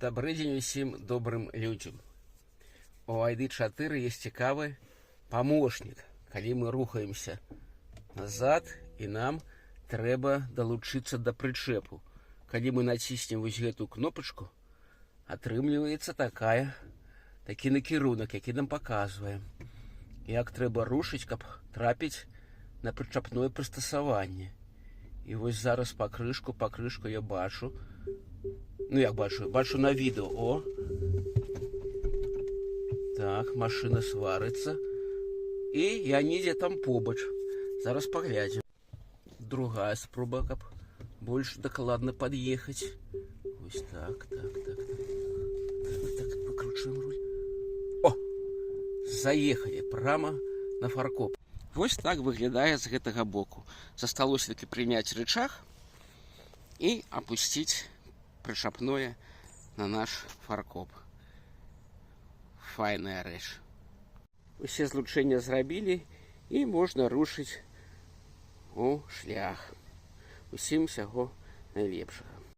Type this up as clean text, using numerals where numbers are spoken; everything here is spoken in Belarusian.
Добрый день усім добрым людям. У ID4 есть цікавы помощник, калі мы рухаемся назад і нам трэба долучиться до прычэпу. Калі мы націснем вось гэту кнопочку, атрымліваецца такі накірунак, які нам показвае, як трэба рушыць, каб трапіць на прычапное прыстасаванне. І вось зараз пакрышку я бачу. Ну як бачу на відео. О! Так, машина сварыцца. І я недзе там побач. Зараз паглядзім. Другая спроба, каб больш дакладна пад'ехаць. Вось так. Выкручваем руль. О! Заехалі прямо на фаркоп. Вось так выглядае з гэтага боку. Засталося таки прыняць рычаг і опусціць прычапное на наш фаркоп. Файная рэч. Усе злучэння зрабілі і можна рушыць у шлях. Усім усяго найлепшага.